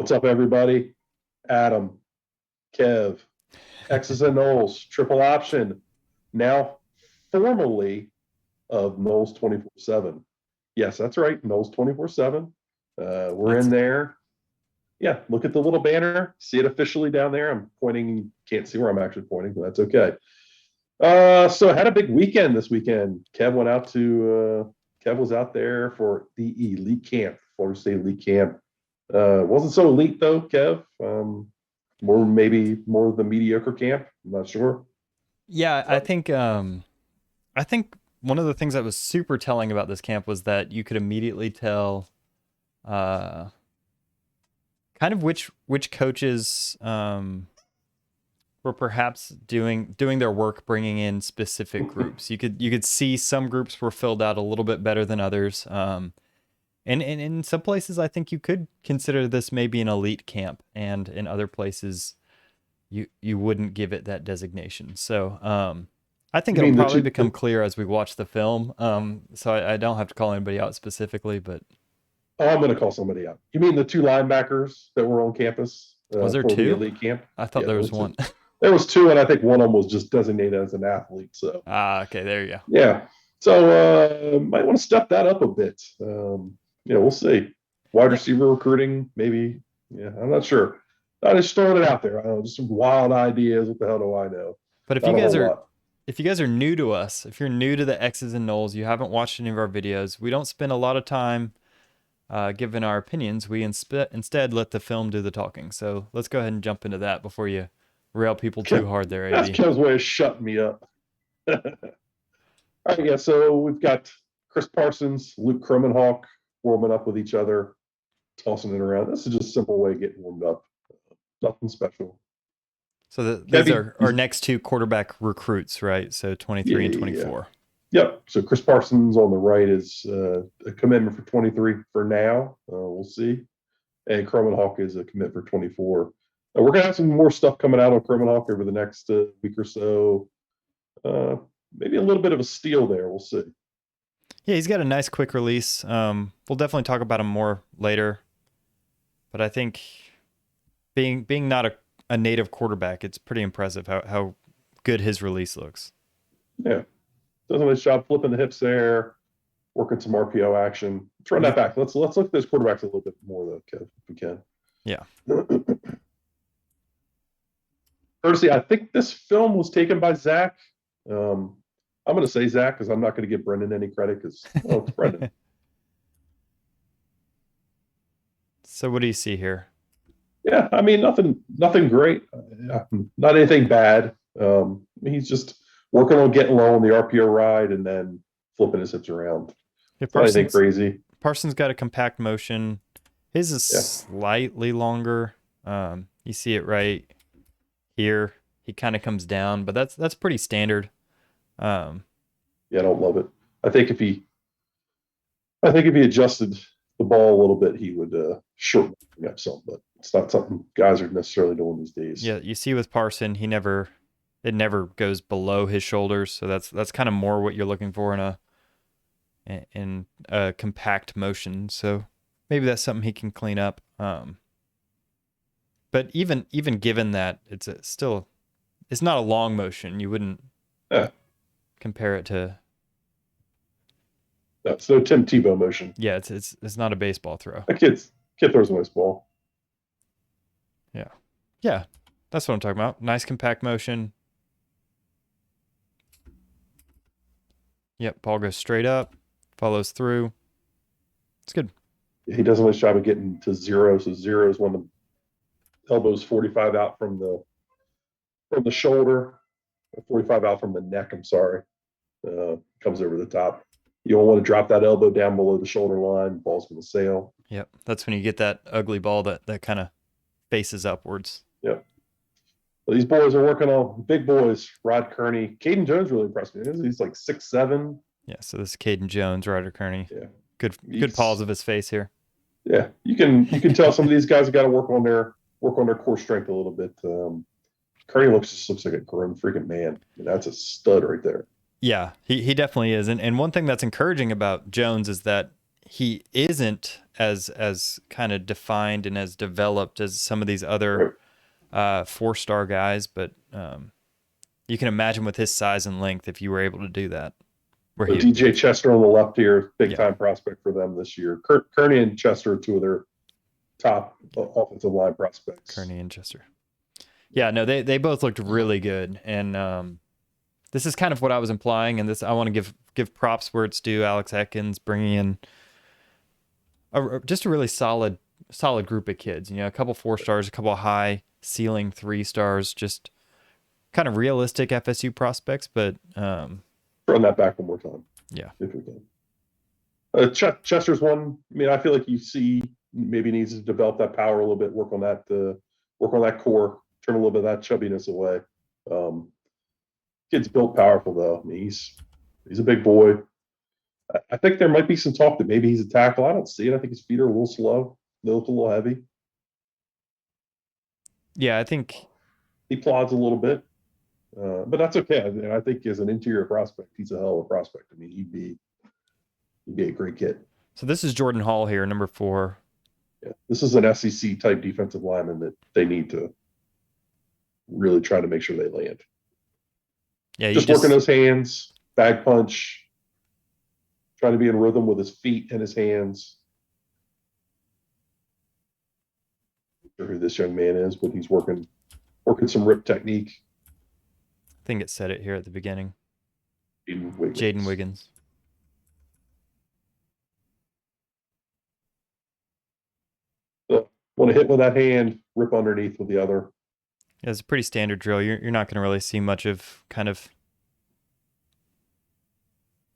What's up, everybody? Adam, Kev, X's and Knowles, triple option, now formally of Knowles 24/7. Yes, that's right, Knowles 24/7. We're in there. Yeah, look at the little banner. See it officially down there. I'm pointing, can't see where I'm actually pointing, but that's okay. So I had a big weekend this weekend. Kev was out there for the elite camp, Florida State elite camp. Wasn't so elite though, Kev. Maybe more of the mediocre camp. I'm not sure. Yeah, I think one of the things that was super telling about this camp was that you could immediately tell uh kind of which coaches were perhaps doing their work, bringing in specific groups. You could see some groups were filled out a little bit better than others. And in some places, I think you could consider this maybe an elite camp, and in other places, you wouldn't give it that designation. So I think You it'll mean the probably two? become clear as we watch the film. So I don't have to call anybody out specifically, but Oh, I'm going to call somebody out. You mean the two linebackers that were on campus was there for the two? elite camp? I thought Yeah, there there was was two. one. There was two, and I think one of them was just designated as an athlete. So Okay, there you go. yeah, so might want to step that up a bit. We'll see. Wide Yeah, receiver recruiting, maybe. Yeah, I'm not sure. I just throwing it out there. I don't know, just some wild ideas. What the hell do I know? but if you Not a guys whole are lot. if you guys are new to us, if you're new to the X's and Knowles, you haven't watched any of our videos, we don't spend a lot of time giving our opinions. We instead let the film do the talking. So let's go ahead and jump into that before you rail people too hard there, That's AB. Kev's way of shutting me up. All right, yeah. So we've got Chris Parsons, Luke KROMEHOEK warming up with each other, tossing it around. This is just a simple way of getting warmed up. Nothing special. So these Kevy, are our next two quarterback recruits, right? So 23 and yeah. 24. Yep. So Chris Parsons on the right is a commitment for 23 for now. We'll see. And KROMEHOEK is a commit for 24. We're going to have some more stuff coming out on KROMEHOEK over the next week or so. Maybe a little bit of a steal there. We'll see. Yeah, he's got a nice quick release. We'll definitely talk about him more later. But I think being not a native quarterback, it's pretty impressive how good his release looks. Yeah. Does a nice job flipping the hips there, working some RPO action. Let's run that back. Let's look at those quarterbacks a little bit more, though, Kev, if we can. Yeah. Courtesy, I think this film was taken by Zach. I'm going to say Zach because I'm not going to give Brendan any credit because, it's Brendan. So what do you see here? Yeah, I mean, nothing great. Not anything bad. He's just working on getting low on the RPO ride and then flipping his hips around. Yeah, Not anything crazy. Parsons got a compact motion. His is slightly longer. You see it right here. He kind of comes down, but that's pretty standard. Yeah, I don't love it. I think if he adjusted the ball a little bit, he would shorten up some, but it's not something guys are necessarily doing these days. Yeah, you see with Parson, it never goes below his shoulders, so that's kind of more what you're looking for in a compact motion. So maybe that's something he can clean up. But even given that, it's not a long motion. You wouldn't compare it to. That's no Tim Tebow motion. Yeah, it's not a baseball throw. That kid throws a nice ball. Yeah, that's what I'm talking about. Nice compact motion. Yep, ball goes straight up, follows through. It's good. He does a nice job of getting to zero. So zero is when the elbow's 45 out from the shoulder, 45 out from the neck. I'm sorry, comes over the top. You don't want to drop that elbow down below the shoulder line. Ball's going to sail. Yep, that's when you get that ugly ball that kind of faces upwards. Yep. Well, these boys are working on big boys. Rod Kearney, Caden Jones really impressed me. He's like 6'7". Yeah, so this is Caden Jones, Ryder Kearney. Yeah, good paws of his face here. Yeah, you can tell some of these guys have got to work on their core strength a little bit. Kearney looks like a grown freaking man. I mean, that's a stud right there. Yeah, he definitely is. And one thing that's encouraging about Jones is that he isn't as kind of defined and as developed as some of these other 4-star guys, but you can imagine with his size and length if you were able to do that. Where DJ Chester on the left here, big time prospect for them this year. Kearney and Chester are two of their top offensive line prospects. Kearney and Chester. Yeah, no, they both looked really good, and this is kind of what I was implying. And this, I want to give props where it's due. Alex Atkins bringing in just a really solid group of kids. You know, a couple 4-stars, a couple high ceiling 3-stars, just kind of realistic FSU prospects. But run that back one more time. Yeah, if we can. Chester's one. I mean, I feel like you see maybe needs to develop that power a little bit, work on that core, turn a little bit of that chubbiness away. Kid's built powerful though. I mean, he's a big boy. I think there might be some talk that maybe he's a tackle. I don't see it. I think his feet are a little slow. They look a little heavy. Yeah, I think he plods a little bit, but that's okay. I think as an interior prospect, he's a hell of a prospect. I mean, he'd be a great kid. So this is Jordan Hall here, number 4. Yeah, this is an SEC type defensive lineman that they need to really try to make sure they land. Yeah, just working those hands, bag punch, trying to be in rhythm with his feet and his hands. I'm not sure who this young man is, but he's working some rip technique. I think it said it here at the beginning. Jaden Wiggins. So, want to hit with that hand, rip underneath with the other. Yeah, it's a pretty standard drill. You're not going to really see much of kind of.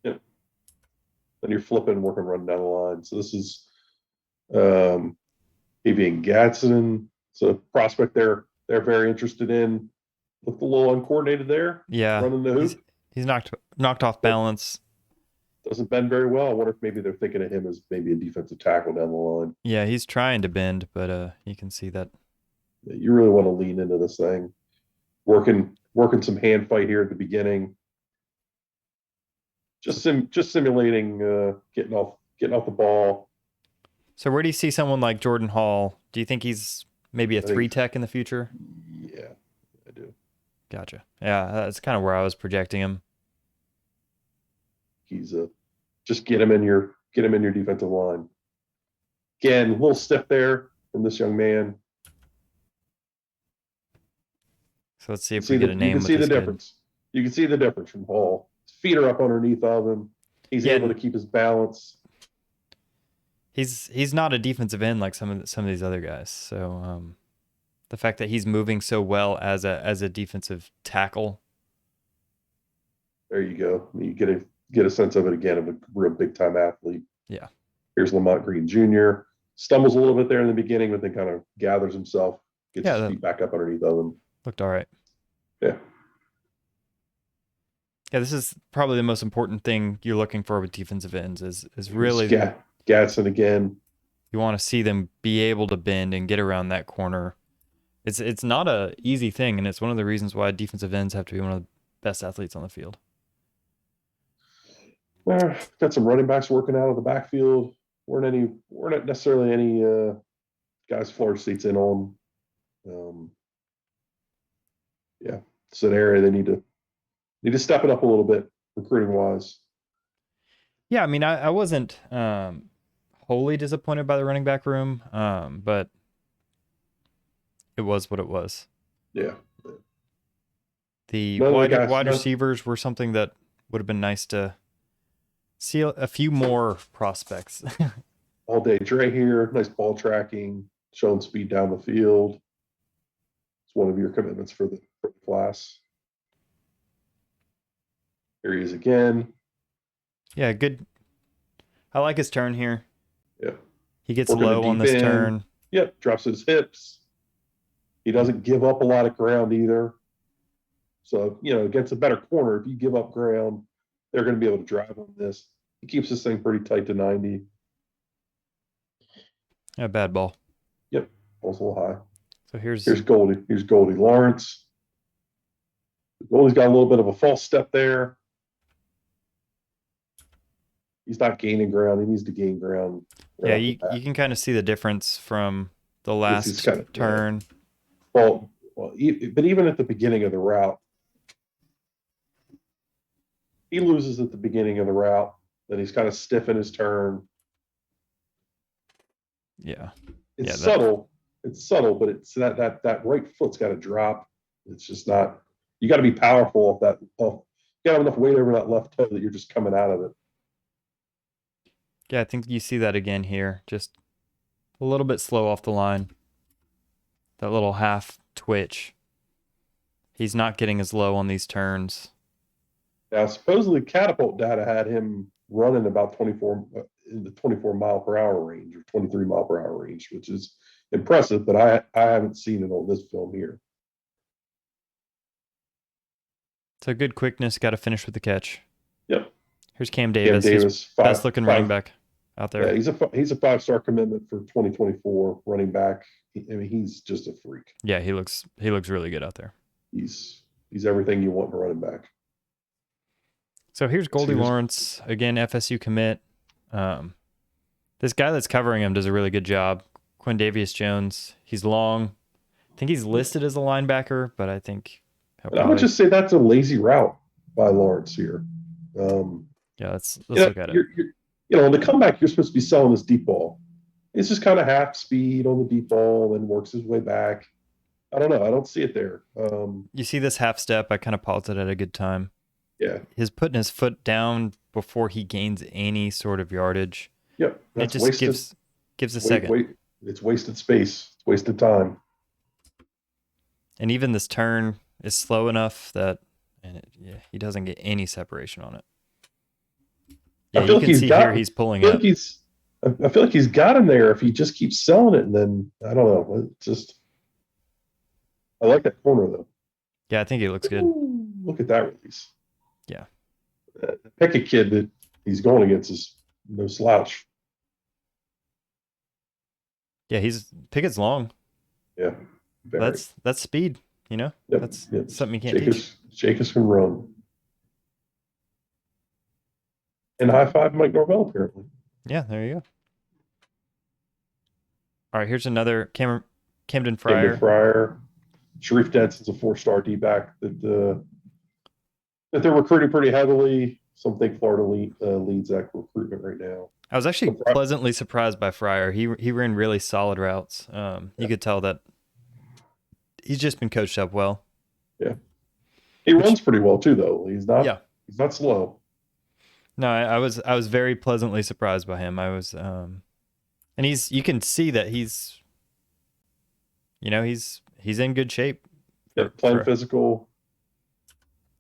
Yeah. Then you're flipping, working, running down the line. So this is TAVION GADSON. It's a prospect they're very interested in. Looked a little uncoordinated there. Yeah, running the hoop. He's knocked off balance. Doesn't bend very well. I wonder if maybe they're thinking of him as maybe a defensive tackle down the line. Yeah, he's trying to bend, but you can see that. You really want to lean into this thing. Working some hand fight here at the beginning. Just simulating getting off the ball. So where do you see someone like Jordan Hall? Do you think he's maybe a 3-tech in the future? Yeah, I do. Gotcha. Yeah, that's kind of where I was projecting him. He's just get him in your defensive line. Again, a little stiff there from this young man. So let's see if we get a name. You can see the difference. You can see the difference from Hall. His feet are up underneath of him. He's able to keep his balance. He's not a defensive end like some of these other guys. So the fact that he's moving so well as a defensive tackle. There you go. You get a sense of it again of a real big time athlete. Yeah. Here's Lamont Green Jr. Stumbles a little bit there in the beginning, but then kind of gathers himself, gets his feet back up underneath of him. Looked all right. Yeah. Yeah, this is probably the most important thing you're looking for with defensive ends is really GADSON again. You want to see them be able to bend and get around that corner. It's not a easy thing, and it's one of the reasons why defensive ends have to be one of the best athletes on the field. Got some running backs working out of the backfield. We're not necessarily any guys Florida State's in on. Yeah, it's an area they need to step it up a little bit recruiting wise. Yeah, I mean, I wasn't wholly disappointed by the running back room, but it was what it was. Yeah. The wide receivers were something that would have been nice to see a few more prospects. All day Dre here, nice ball tracking, showing speed down the field. It's one of your commitments for the class. Here he is again. Yeah, good. I like his turn here. Yeah. He gets low on this turn. Yep, drops his hips. He doesn't give up a lot of ground either. So, against a better corner, if you give up ground, they're going to be able to drive on this. He keeps this thing pretty tight to 90. Yeah, bad ball. Yep, ball's a little high. So here's Goldie. Here's Goldie Lawrence. Goldie's got a little bit of a false step there. He's not gaining ground. He needs to gain ground. Yeah, you can kind of see the difference from the last turn. Yeah. But even at the beginning of the route, he loses at the beginning of the route. Then he's kind of stiff in his turn. Yeah, it's subtle. It's subtle, but it's that right foot's got to drop. It's just not. You got to be powerful off that. You got to have enough weight over that left toe that you're just coming out of it. Yeah, I think you see that again here. Just a little bit slow off the line. That little half twitch. He's not getting as low on these turns. Now, supposedly catapult data had him running about 24 in the 24 mile per hour range or 23 mile per hour range, which is impressive, but I haven't seen it on this film here. So good quickness, got to finish with the catch. Yep. Here's Cam Davis. Best looking running back out there. Yeah, he's a 5-star commitment for 2024 running back. I mean, he's just a freak. Yeah, he looks really good out there. He's everything you want in a running back. So here's Goldie Lawrence again, FSU commit. This guy that's covering him does a really good job. Quindavius Jones. He's long. I think he's listed as a linebacker, but I think I would just say that's a lazy route by Lawrence here. Yeah, let's look at it. On the comeback, you're supposed to be selling this deep ball. It's just kind of half speed on the deep ball and works his way back. I don't know. I don't see it there. You see this half step? I kind of paused it at a good time. Yeah. He's putting his foot down before he gains any sort of yardage. Yep. It just gives a second. It's wasted space. It's wasted time. And even this turn is slow enough that he doesn't get any separation on it. Yeah, you can see here he's pulling up. I feel like he's got him there if he just keeps selling it, and then I don't know. I like that corner though. Yeah, I think he looks good. Ooh, look at that release. Yeah. The Pickett kid that he's going against is no slouch. Yeah, Pickett's long. Yeah. That's speed, you know? Yep, that's something you can't teach. Jacobs can run. And high five Mike Norvell, apparently. Yeah, there you go. All right, here's another Camden Fryer. Sharif Denson's a 4-star D-back that they're recruiting pretty heavily. Some think Florida leads that recruitment right now. I was actually pleasantly surprised by Fryer. He ran really solid routes. You could tell that he's just been coached up well. Yeah, he runs pretty well too, though. He's not slow. No, I was very pleasantly surprised by him. I was, and you can see that he's in good shape. Yeah, playing physical.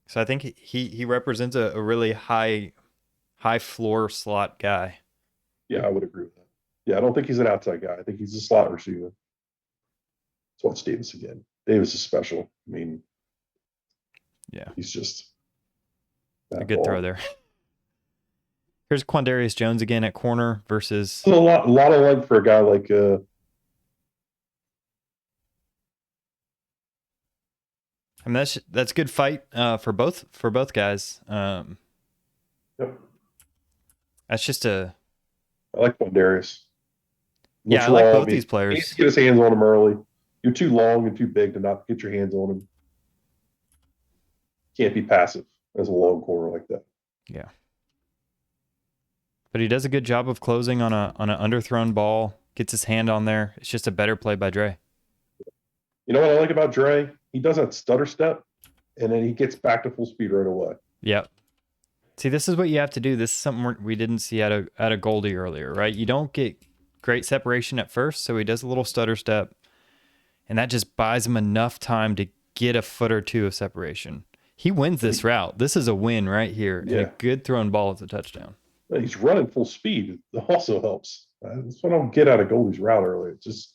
So I think he represents a really high floor slot guy. Yeah, I would agree with that. Yeah, I don't think he's an outside guy. I think he's a slot receiver. Let's watch Davis again. Davis is special. I mean, yeah, he's just a good throw there. Here's Quindarius Jones again at corner versus a lot of length for a guy like I mean that's good fight for both guys. Yep. That's just I like Quindarius. Yeah, I like both these players. He needs to get his hands on him early. You're too long and too big to not get your hands on him. Can't be passive as a long corner like that. Yeah. But he does a good job of closing on an underthrown ball, gets his hand on there. It's just a better play by Dre. You know what I like about Dre? He does that stutter step, and then he gets back to full speed right away. Yep. See, this is what you have to do. This is something we didn't see out of Goldie earlier, right? You don't get great separation at first, so he does a little stutter step, and that just buys him enough time to get a foot or two of separation. He wins this route. This is a win right here. Yeah. And a good thrown ball is a touchdown. He's running full speed. It also helps. That's what I don't get out of Goldie's route earlier. It just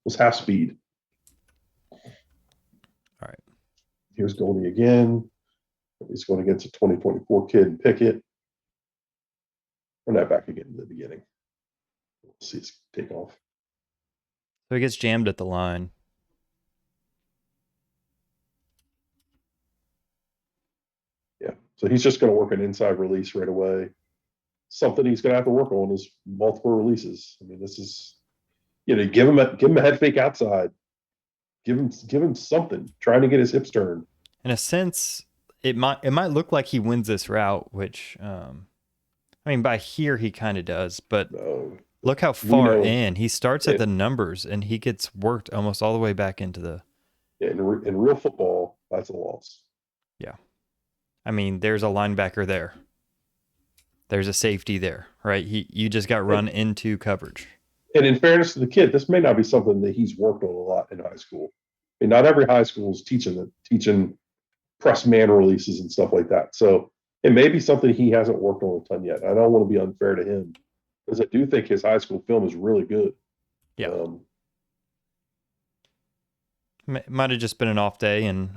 was half speed. All right. Here's Goldie again. He's going against a 2024 kid in Pickett. Run that back again to the beginning. We'll see his takeoff. So he gets jammed at the line. Yeah. So he's just going to work an inside release right away. something he's going to have to work on is multiple releases. I mean, this is, give him a head fake outside, give him something, trying to get his hips turned. In a sense, it might look like he wins this route, which I mean, by here he kind of does, but look how far in he starts at the numbers, and he gets worked almost all the way back into the. In real football, that's a loss. Yeah, I mean, there's a linebacker there. There's a safety there, right? You just got run into coverage. And in fairness to the kid, this may not be something that he's worked on a lot in high school. I mean, not every high school is teaching press man releases and stuff like that. So it may be something he hasn't worked on a ton yet. I don't want to be unfair to him, because I do think his high school film is really good. Yeah. Might have just been an off day, and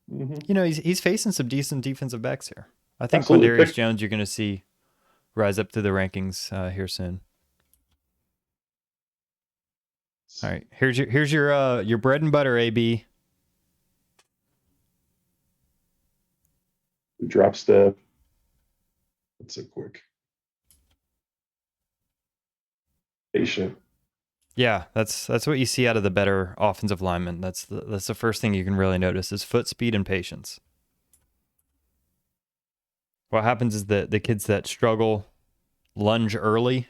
he's facing some decent defensive backs here. I think Quindarius Jones, you're going to see rise up to the rankings here soon. All right, here's your bread and butter, AB. Drop step. That's so quick. Patient. Yeah, that's what you see out of the better offensive linemen. That's the first thing you can really notice is foot speed and patience. What happens is the kids that struggle lunge early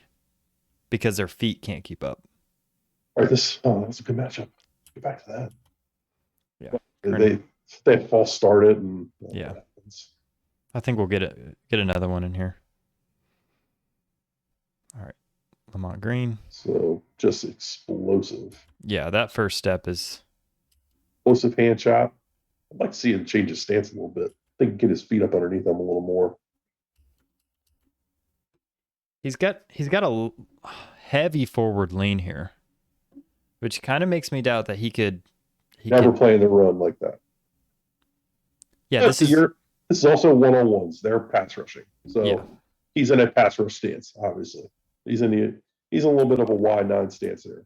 because their feet can't keep up. All right, that's a good matchup. Get back to that. Yeah, they false started, and yeah, I think we'll get another one in here. All right, Lamont Green. So just explosive. Yeah, that first step is explosive hand chop. I'd like to see him change his stance a little bit. I think get his feet up underneath him a little more. He's got a heavy forward lean here, which kind of makes me doubt that he could never play in the run like that. Yeah, this is also one-on-ones. They're pass rushing, so he's in a pass rush stance. Obviously, he's a little bit of a wide 9 stance there.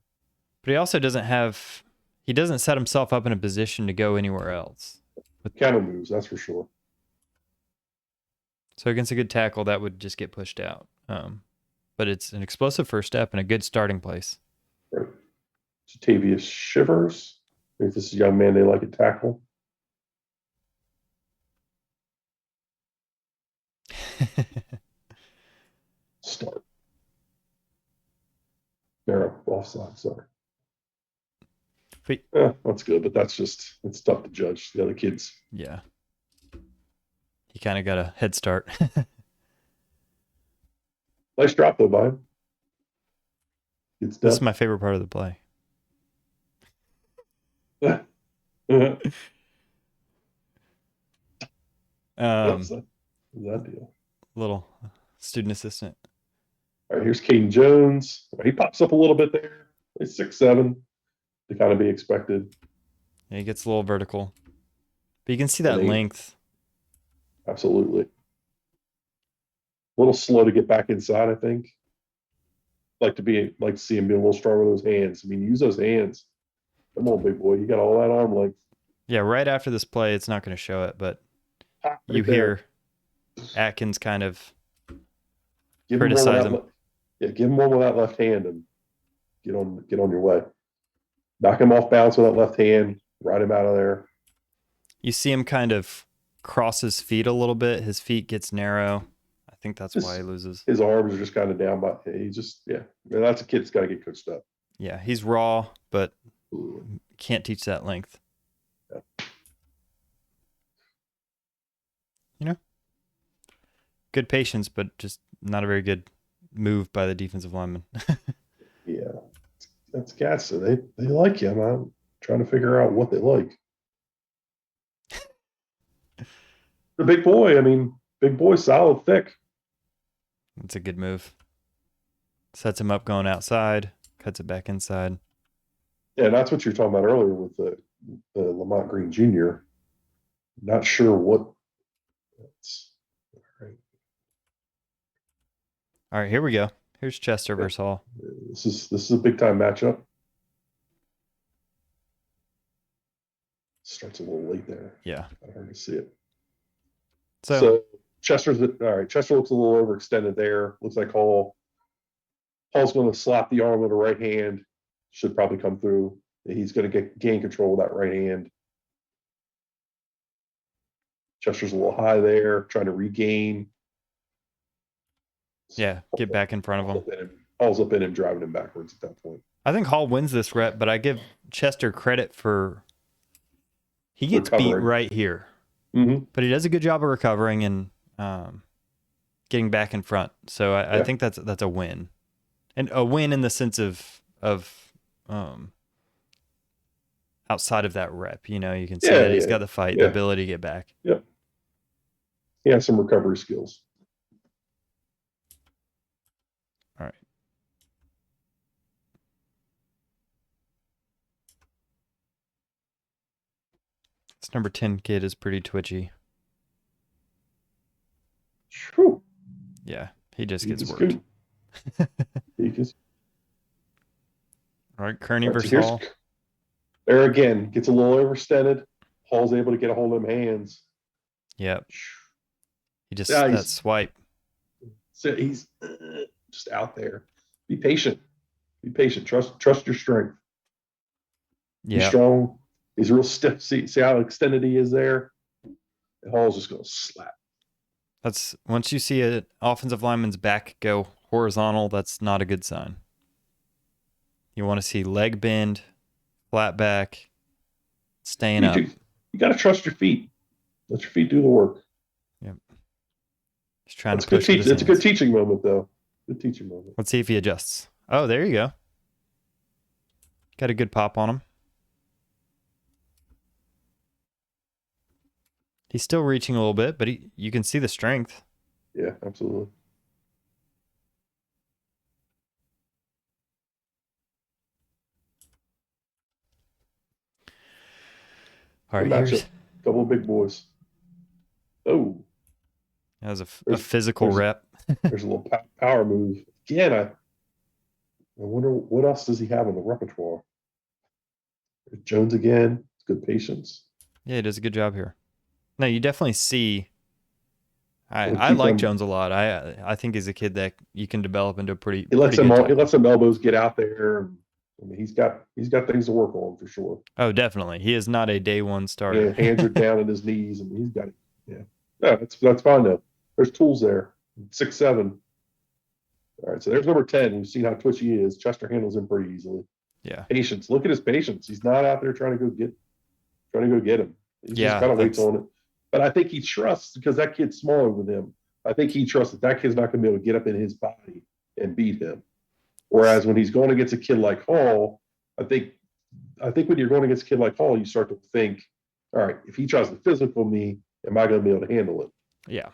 But he also he doesn't set himself up in a position to go anywhere else. With counter moves, that's for sure. So against a good tackle, that would just get pushed out. But it's an explosive first step and a good starting place. Right. Tavius Shivers. I think this is a young man they like at tackle. Start. They're offside, sorry. That's good, but it's tough to judge the other kids. Yeah. He kind of got a head start. Nice drop though, by him. This is my favorite part of the play. What's that deal? Little student assistant. All right, here's Caden Jones. He pops up a little bit there. He's 6'7", to kind of be expected. Yeah, he gets a little vertical, but you can see that length. Absolutely. A little slow to get back inside, I think. Like to see him be a little stronger with those hands. I mean, use those hands. Come on, big boy. You got all that arm length. Yeah, right after this play, it's not going to show it, but you hear Atkins kind of criticize him. Give him one with that left hand and get on your way. Knock him off balance with that left hand. Ride him out of there. You see him kind of cross his feet a little bit. His feet gets narrow. I think that's why he loses. His arms are just kind of down, but that's a kid that's got to get coached up. Yeah, he's raw, but can't teach that length. Yeah. Good patience, but just not a very good move by the defensive lineman. Yeah, that's GADSON. They like him. I'm trying to figure out what they like. The big boy. I mean, big boy, solid, thick. It's a good move. Sets him up going outside, cuts it back inside. Yeah, that's what you were talking about earlier with the Lamont Green Jr. Not sure what. All right, here we go. Here's Chester versus Hall. This is a big time matchup. Starts a little late there. Yeah, I hard to see it. So Chester's all right. Chester looks a little overextended there. Looks like Hall's going to slap the arm with the right hand. Should probably come through. He's going to gain control of that right hand. Chester's a little high there, trying to regain. Yeah, get back in front of him. Hall's up in him, driving him backwards at that point. I think Hall wins this rep, but I give Chester credit for he gets beat right here. Mm-hmm. But he does a good job of recovering and getting back in front. So I think that's a win. And a win in the sense of outside of that rep. You know, you can see that he's got the fight, the ability to get back. Yep. He has some recovery skills. All right. This number 10 kid is pretty twitchy. True. Yeah, he just gets worked. All right, Kearney versus Hall. There again, gets a little overextended. Hall's able to get a hold of them hands. Yep. He just that swipe. So he's just out there. Be patient. Be patient. Trust your strength. Yeah. Be strong. He's real stiff. See how extended he is there? And Hall's just going to slap. That's once you see an offensive lineman's back go horizontal, that's not a good sign. You want to see leg bend, flat back, staying up. You got to trust your feet. Let your feet do the work. Yep. Just trying to push. It's a good teaching moment, though. Good teaching moment. Let's see if he adjusts. Oh, there you go. Got a good pop on him. He's still reaching a little bit, but you can see the strength. Yeah, absolutely. All right, here's a couple of big boys. Oh, that was a physical rep. There's a little power move. Again, I wonder what else does he have in the repertoire. There's Jones again. It's good patience. Yeah, he does a good job here. No, you definitely see. I like Jones a lot. I think he's a kid that you can develop into a pretty. He lets some elbows get out there. I mean, he's got things to work on for sure. Oh, definitely. He is not a day one starter. Yeah, hands are down at his knees, and he's got it. Yeah, that's fine though. There's tools there. 6'7". All right, so there's number 10. We've seen how twitchy he is. Chester handles him pretty easily. Yeah. Patience. Look at his patience. He's not out there trying to go get him. He just kind of waits on it. But I think he trusts because that kid's smaller than him. I think he trusts that kid's not going to be able to get up in his body and beat him. Whereas when he's going against a kid like Hall, I think when you're going against a kid like Hall, you start to think, all right, if he tries to physical me, am I going to be able to handle it? Yeah.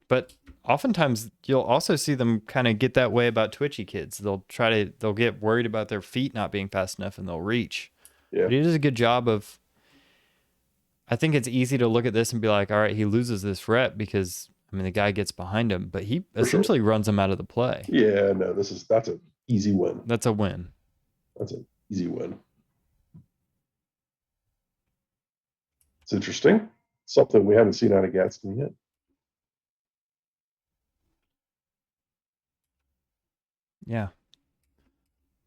But oftentimes you'll also see them kind of get that way about twitchy kids. They'll get worried about their feet not being fast enough and they'll reach. Yeah. But he does a good job of, I think it's easy to look at this and be like, all right, he loses this rep because, I mean, the guy gets behind him, but he essentially runs him out of the play. Yeah, no, that's an easy win. That's a win. That's an easy win. It's interesting. Something we haven't seen out of GADSON yet. Yeah.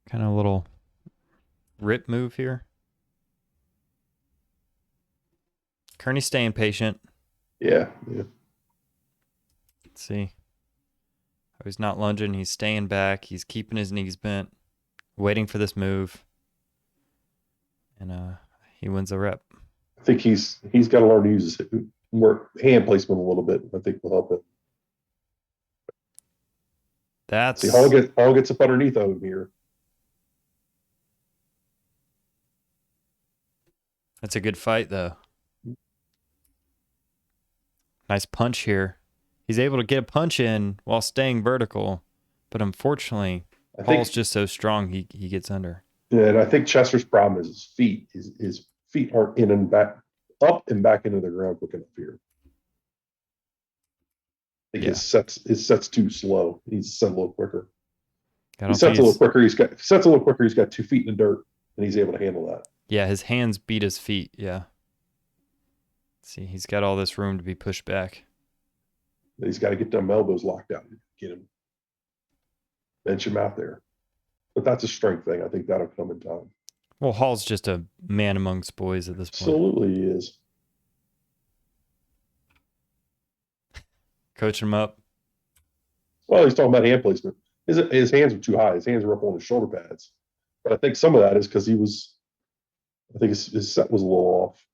Kind of a little rip move here. Kearney staying patient. Yeah. Let's see. Oh, he's not lunging. He's staying back. He's keeping his knees bent, waiting for this move. And he wins the rep. I think he's got to learn to use his hand placement a little bit. I think will help him. See, Hall gets up underneath of him here. That's a good fight, though. Nice punch here. He's able to get a punch in while staying vertical, but unfortunately, Hall's just so strong he gets under. Yeah, and I think Chester's problem is his feet. His feet aren't in and back, up and back into the ground quick enough here. I think his sets too slow. He needs to set a little quicker. He sets a little quicker. He's got 2 feet in the dirt, and he's able to handle that. Yeah, his hands beat his feet. Yeah. See, he's got all this room to be pushed back. He's got to get them elbows locked out. Get him. Bench him out there. But that's a strength thing. I think that'll come in time. Well, Hall's just a man amongst boys at this point. Absolutely he is. Coach him up. Well, he's talking about hand placement. His hands were too high. His hands were up on his shoulder pads. But I think some of that is because I think his set was a little off.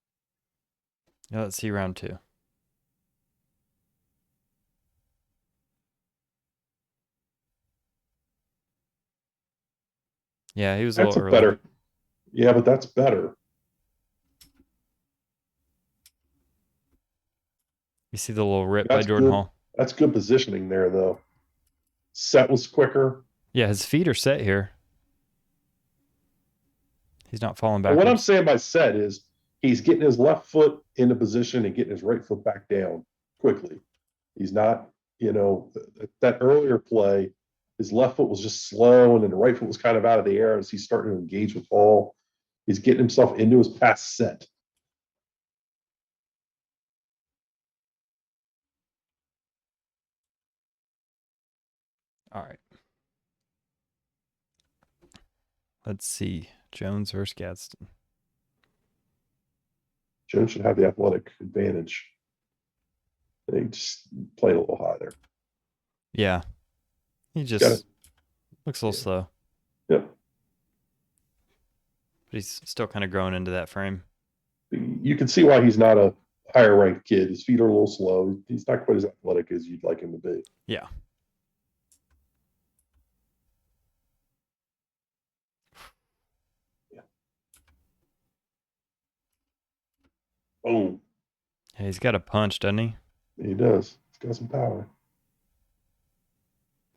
Yeah, let's see round 2. Yeah, he was a little early. Better. Yeah, but that's better. You see the little rip by Jordan Hall? That's good positioning there, though. Set was quicker. Yeah, his feet are set here. He's not falling back. What I'm saying by set is he's getting his left foot into position and getting his right foot back down quickly. He's not, that earlier play, his left foot was just slow and then the right foot was kind of out of the air as he's starting to engage with Hall. He's getting himself into his pass set. All right. Let's see. Jones versus Gadsden. Jones should have the athletic advantage. They just played a little high there. Yeah. He just looks a little slow. Yep. But he's still kind of growing into that frame. You can see why he's not a higher ranked kid. His feet are a little slow. He's not quite as athletic as you'd like him to be. Yeah. Boom. Yeah, he's got a punch, doesn't he? He does. He's got some power.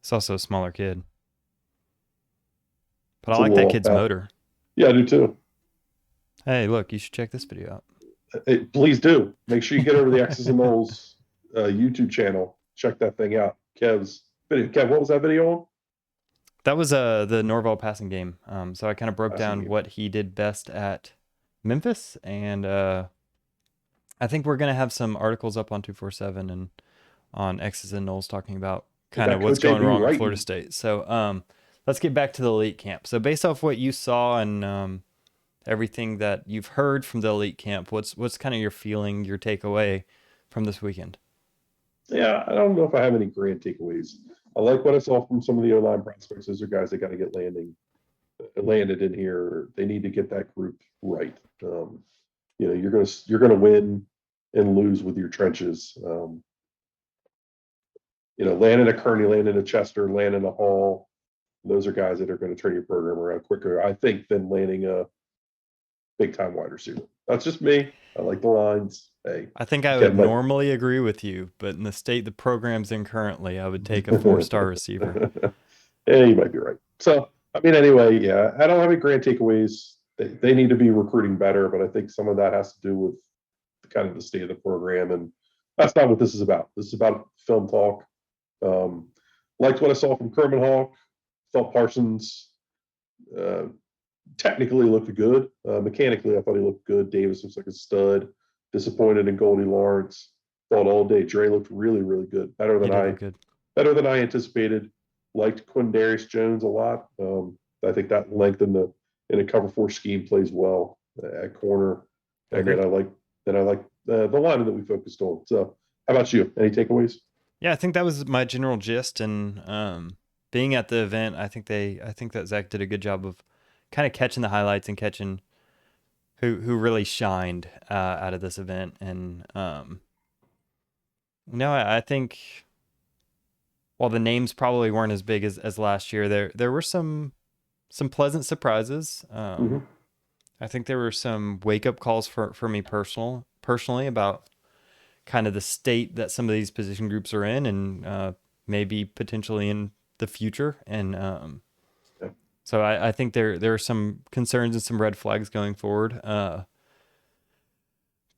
He's also a smaller kid. But I like that kid's motor. Yeah, I do too. Hey, look, you should check this video out. Hey, please do. Make sure you get over to the X's and O's YouTube channel. Check that thing out. Kev's video. Kev, what was that video on? That was the Norvell passing game. So I kind of broke down what he did best at Memphis, and I think we're gonna have some articles up on 247 and on X's and O's talking about kind of what's going wrong at Florida State. So let's get back to the elite camp. So based off what you saw and everything that you've heard from the elite camp, what's kind of your feeling, your takeaway from this weekend? Yeah, I don't know if I have any grand takeaways. I like what I saw from some of the O-line prospects. Those are guys that got to get landed in here. They need to get that group right. You're gonna win and lose with your trenches. Landing a KEARNEY, landing a Chester, landing a Hall. Those are guys that are going to turn your program around quicker, I think, than landing a big-time wide receiver. That's just me. I like the lines. Hey, I think I would normally agree with you, but in the state the program's in currently, I would take a 4-star receiver. Yeah, you might be right. So, anyway, yeah, I don't have any grand takeaways. They need to be recruiting better, but I think some of that has to do with kind of the state of the program, and that's not what this is about. This is about film talk. Liked what I saw from KROMEHOEK. Thought Parsons technically looked good. Mechanically, I thought he looked good. Davis looks like a stud. Disappointed in Goldie Lawrence. Thought all day Dre looked really, really good. Better than I anticipated. Liked Quindarius Jones a lot. I think that length in a cover 4 scheme plays well at corner. And then I like the lineman that we focused on. So how about you? Any takeaways? Yeah, I think that was my general gist. And being at the event, I think that Zach did a good job of kind of catching the highlights and catching who really shined out of this event. And I think while the names probably weren't as big as last year, there were some pleasant surprises. I think there were some wake-up calls for me personally about kind of the state that some of these position groups are in, and maybe potentially in the future. And so I think there are some concerns and some red flags going forward.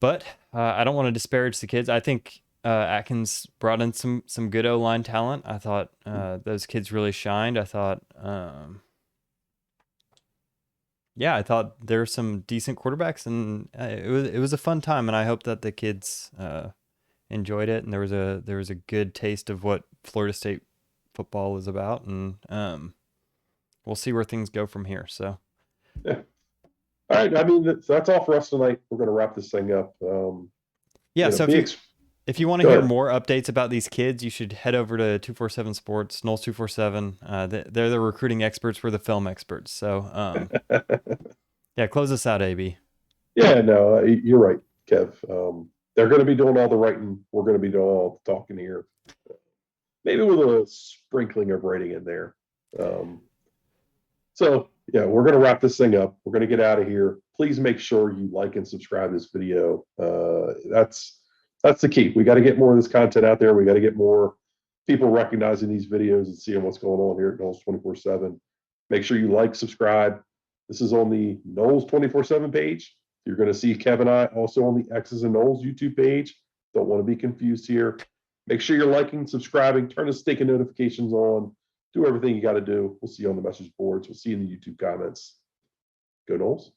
But I don't want to disparage the kids. I think Atkins brought in some good O-line talent. I thought those kids really shined. I thought yeah, I thought there were some decent quarterbacks, and it was a fun time, and I hope that the kids enjoyed it, and there was a good taste of what Florida State football is about, and we'll see where things go from here. So Yeah. All right. I mean, that's all for us tonight. We're going to wrap this thing up. yeah, You know, so if you want to go hear ahead. more updates about these kids, you should head over to 247 Sports, Knowles 247. They're the recruiting experts. We're the film experts. So yeah, close us out, AB. Yeah, no, you're right, Kev. They're going to be doing all the writing. We're going to be doing all the talking here. Maybe with a sprinkling of writing in there. Um, so, yeah, we're going to wrap this thing up. We're going to get out of here. Please make sure you like and subscribe this video. That's the key. We got to get more of this content out there. We got to get more people recognizing these videos and seeing what's going on here at Knowles 24/7. Make sure you like, subscribe. This is on the Knowles 24/7 page. You're going to see Kev and I also on the X's and Knowles YouTube page. Don't want to be confused here. Make sure you're liking, subscribing, turn the stinking notifications on. Do everything you got to do. We'll see you on the message boards. We'll see you in the YouTube comments. Go Knowles.